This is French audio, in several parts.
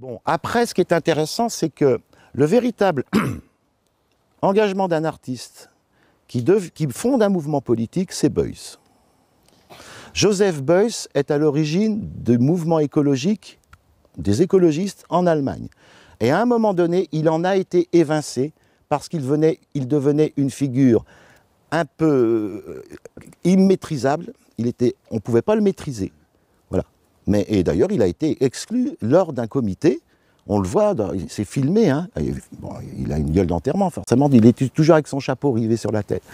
Bon, après, ce qui est intéressant, c'est que le véritable engagement d'un artiste qui fonde un mouvement politique, c'est Beuys. Joseph Beuys est à l'origine du mouvement écologique des écologistes en Allemagne. Et à un moment donné, il en a été évincé parce qu'il devenait une figure un peu immaîtrisable. On ne pouvait pas le maîtriser. Voilà. Et d'ailleurs, il a été exclu lors d'un comité. On le voit, c'est filmé, hein. Bon, il a une gueule d'enterrement, forcément, il est toujours avec son chapeau rivé sur la tête.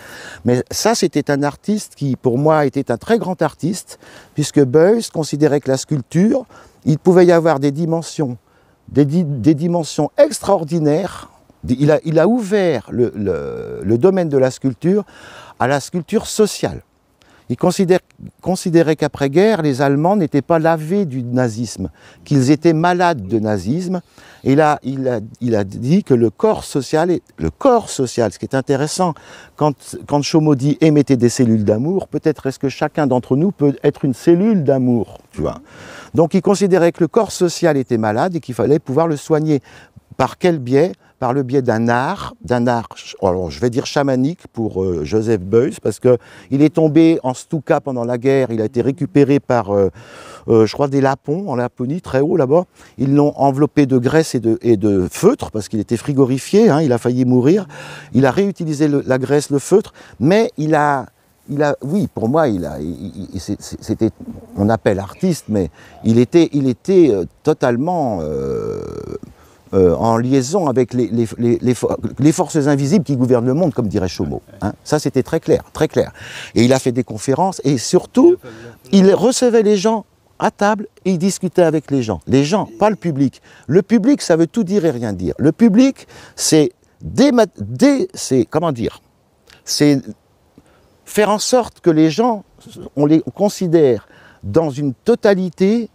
Mais ça, c'était un artiste qui, pour moi, était un très grand artiste, puisque Beuys considérait que la sculpture, il pouvait y avoir des dimensions extraordinaires. Il a ouvert le domaine de la sculpture à la sculpture sociale. Il considérait qu'après-guerre, les Allemands n'étaient pas lavés du nazisme, qu'ils étaient malades de nazisme. Et là, il a dit que le corps social, ce qui est intéressant, quand Chaumont dit « émettez des cellules d'amour », peut-être est-ce que chacun d'entre nous peut être une cellule d'amour, tu vois. Donc il considérait que le corps social était malade et qu'il fallait pouvoir le soigner. Par quel biais ? Par le biais d'un art, alors je vais dire chamanique pour Joseph Beuys, parce qu'il est tombé en Stuka pendant la guerre, il a été récupéré par, je crois, des Lapons, en Laponie, très haut là-bas. Ils l'ont enveloppé de graisse et de feutre, parce qu'il était frigorifié, hein, il a failli mourir. Il a réutilisé la graisse, le feutre, mais oui, pour moi, c'était, on appelle artiste, mais il était totalement en liaison avec les forces invisibles qui gouvernent le monde, comme dirait Chaumont. Hein. Ça, c'était très clair, très clair. Et il a fait des conférences, et surtout, il recevait les gens à table, et il discutait avec les gens. Les gens, pas le public. Le public, ça veut tout dire et rien dire. Le public, c'est comment dire, c'est faire en sorte que les gens, on les considère dans une totalité,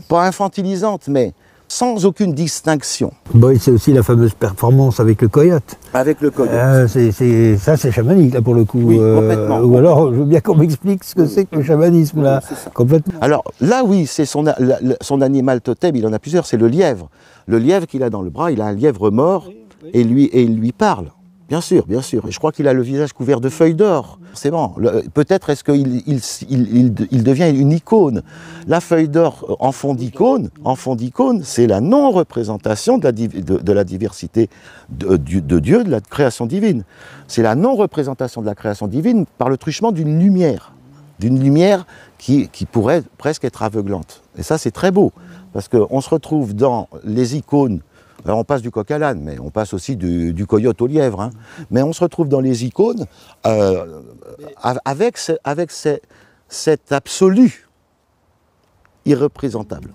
pas infantilisante, mais sans aucune distinction. Bon, c'est aussi la fameuse performance avec le coyote. Avec le coyote. Ça, c'est chamanique, là, pour le coup. Oui, complètement. Ou alors, je veux bien qu'on m'explique ce que c'est que le chamanisme, là. Complètement. Alors, là, oui, c'est son animal totem, il en a plusieurs, c'est le lièvre. Le lièvre qu'il a dans le bras, il a un lièvre mort, et il lui parle. Bien sûr, bien sûr. Et je crois qu'il a le visage couvert de feuilles d'or. C'est bon. Peut-être est-ce qu'il devient une icône. La feuille d'or en fond d'icône, c'est la non-représentation de la diversité de Dieu, de la création divine. C'est la non-représentation de la création divine par le truchement d'une lumière qui pourrait presque être aveuglante. Et ça, c'est très beau, parce qu'on se retrouve dans les icônes. Alors on passe du coq à l'âne, mais on passe aussi du coyote au lièvre. Hein. Mais on se retrouve dans les icônes avec cet absolu irreprésentable.